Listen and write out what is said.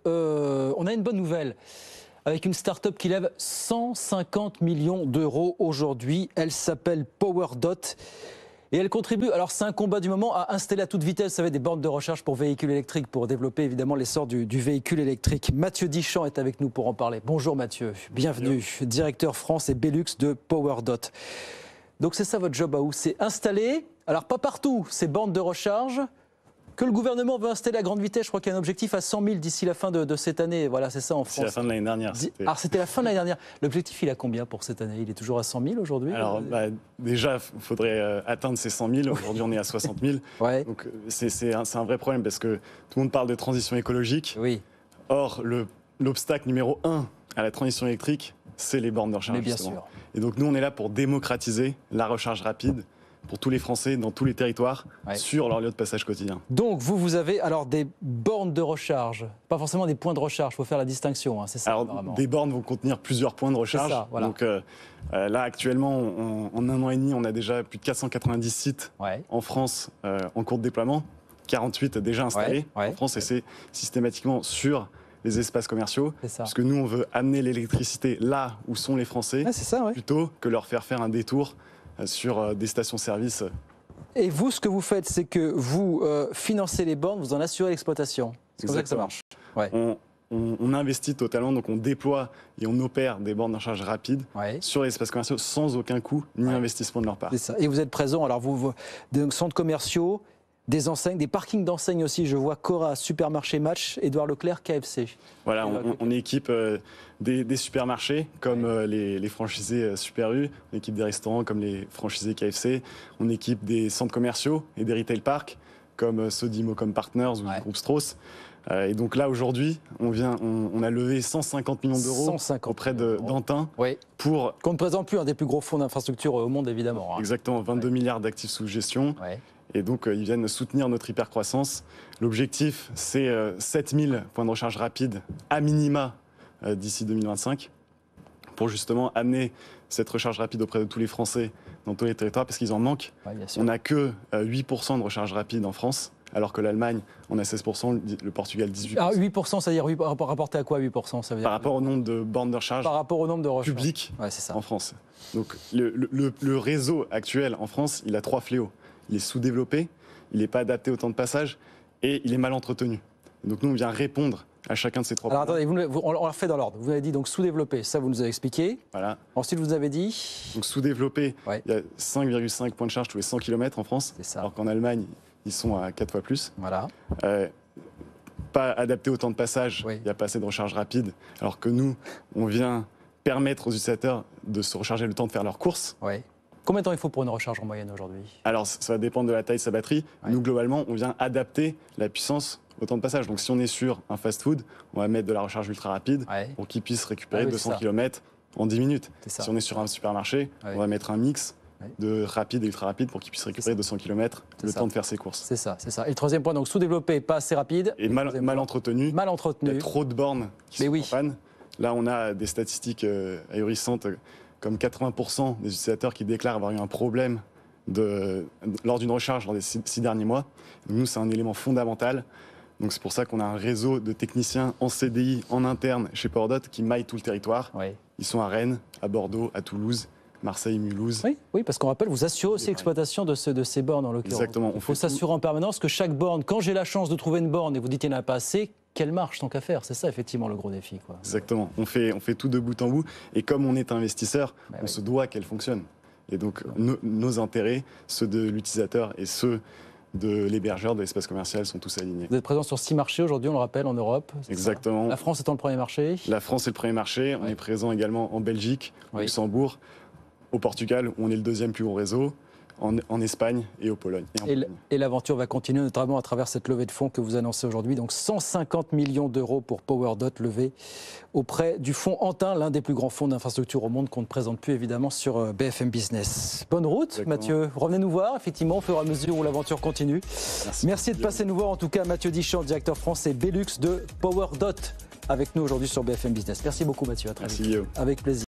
On a une bonne nouvelle avec une start-up qui lève 150 millions d'euros aujourd'hui. Elle s'appelle PowerDot et elle contribue, alors c'est un combat du moment, à installer à toute vitesse, vous savez, des bornes de recharge pour véhicules électriques pour développer évidemment l'essor du véhicule électrique. Mathieu Dichand est avec nous pour en parler. Bonjour Mathieu, bienvenue, directeur France et Belux de PowerDot. Donc c'est ça votre job à vous, c'est installer, alors pas partout, ces bornes de recharge que le gouvernement veut installer à grande vitesse. Je crois qu'il y a un objectif à 100 000 d'ici la fin de cette année. Voilà, c'est ça en France. C'est la fin de l'année dernière. Alors c'était la fin de l'année dernière. L'objectif, il a combien pour cette année? Il est toujours à 100 000 aujourd'hui? Alors déjà, il faudrait atteindre ces 100 000. Aujourd'hui, on est à 60 000. Ouais. Donc c'est un vrai problème parce que tout le monde parle de transition écologique. Oui. Or, l'obstacle numéro 1 à la transition électrique, c'est les bornes de recharge. Mais bien justement. sûr. Et donc nous, on est là pour démocratiser la recharge rapide pour tous les Français, dans tous les territoires, sur leur lieu de passage quotidien. Donc vous avez alors des bornes de recharge, pas forcément des points de recharge, il faut faire la distinction, hein, c'est ça. Alors, apparemment. des bornes vont contenir plusieurs points de recharge. Ça, voilà. Donc là, actuellement, en un an et demi, on a déjà plus de 490 sites en France en cours de déploiement, 48 déjà installés en France, et c'est systématiquement sur les espaces commerciaux, parce que nous, on veut amener l'électricité là où sont les Français, plutôt que leur faire un détour sur des stations-service. Et vous, ce que vous faites, c'est que vous financez les bornes, vous en assurez l'exploitation. C'est comme ça que ça marche. On investit totalement, donc on déploie et on opère des bornes de recharge rapides sur les espaces commerciaux sans aucun coût ni investissement de leur part. C'est ça. Et vous êtes présent, alors vous des centres commerciaux, des enseignes, des parkings d'enseignes aussi. Je vois Cora, Supermarché Match, Édouard Leclerc, KFC. Voilà, on équipe des supermarchés comme les franchisés Super U, on équipe des restaurants comme les franchisés KFC, on équipe des centres commerciaux et des retail parks comme ceux d'Immocom Partners ou du groupe Strauss. Et donc là, aujourd'hui, on a levé 150 millions d'euros auprès d'Antin pour... Qu'on ne présente plus un des plus gros fonds d'infrastructure au monde, évidemment. Exactement, 22 milliards d'actifs sous gestion. Et donc, ils viennent soutenir notre hypercroissance. L'objectif, c'est 7000 points de recharge rapides à minima d'ici 2025 pour justement amener cette recharge rapide auprès de tous les Français dans tous les territoires parce qu'ils en manquent. On n'a que 8% de recharge rapide en France, alors que l'Allemagne en a 16%, le Portugal 18%. Alors 8%, ça veut dire rapporté à quoi 8% ça veut dire par rapport au nombre de bornes de recharge publiques en France. Donc le réseau actuel en France, il a 3 fléaux. Il est sous-développé, il n'est pas adapté au temps de passage et il est mal entretenu. Donc nous, on vient répondre à chacun de ces 3 points. Alors attendez, on l'a fait dans l'ordre. Vous avez dit donc sous-développé, ça vous nous avez expliqué. Voilà. Ensuite, vous avez dit... Donc sous-développé, il y a 5,5 points de charge tous les 100 km en France, alors qu'en Allemagne, ils sont à 4 fois plus. Voilà. Pas adapté au temps de passage, il n'y a pas assez de recharge rapide, alors que nous, on vient permettre aux utilisateurs de se recharger le temps de faire leurs courses. Combien de temps il faut pour une recharge en moyenne aujourd'hui? Alors, ça va dépendre de la taille de sa batterie. Nous, globalement, on vient adapter la puissance au temps de passage. Donc, si on est sur un fast-food, on va mettre de la recharge ultra rapide pour qu'il puisse récupérer 200 km en 10 minutes. Si on est sur un supermarché, on va mettre un mix de rapide et ultra rapide pour qu'il puisse récupérer 200 km le temps de faire ses courses. C'est ça, c'est ça. Et le troisième point, donc sous-développé, pas assez rapide. Et mal entretenu. Mal entretenu. Il y a trop de bornes qui sont en panne. Là, on a des statistiques ahurissantes, comme 80% des utilisateurs qui déclarent avoir eu un problème lors d'une recharge dans les 6 derniers mois. Donc nous, c'est un élément fondamental. Donc c'est pour ça qu'on a un réseau de techniciens en CDI, en interne, chez PowerDot, qui maillent tout le territoire. Ils sont à Rennes, à Bordeaux, à Toulouse, Marseille, Mulhouse. Oui, parce qu'on rappelle, vous assurez aussi l'exploitation de ces bornes, en l'occurrence. Exactement. Il faut s'assurer en permanence que chaque borne, quand j'ai la chance de trouver une borne et vous dites qu'il n'y en a pas assez, qu'elle marche tant qu'à faire. C'est ça, effectivement, le gros défi. Exactement. On fait tout de bout en bout. Et comme on est investisseur, on se doit qu'elle fonctionne. Et donc, nos intérêts, ceux de l'utilisateur et ceux de l'hébergeur, de l'espace commercial, sont tous alignés. Vous êtes présent sur 6 marchés aujourd'hui, on le rappelle, en Europe. Exactement. La France étant le premier marché. La France est le premier marché. On est présent également en Belgique, au Luxembourg, au Portugal, où on est le 2e plus gros réseau. En Espagne et en Pologne. Et l'aventure va continuer, notamment à travers cette levée de fonds que vous annoncez aujourd'hui. Donc 150 millions d'euros pour PowerDot levés auprès du fonds Antin, l'un des plus grands fonds d'infrastructure au monde qu'on ne présente plus évidemment sur BFM Business. Bonne route, Mathieu. Revenez nous voir, effectivement, au fur et à mesure où l'aventure continue. Merci de passer nous voir. En tout cas, Mathieu Dichand, directeur France et Belux de PowerDot, avec nous aujourd'hui sur BFM Business. Merci beaucoup, Mathieu. À très vite. Avec plaisir.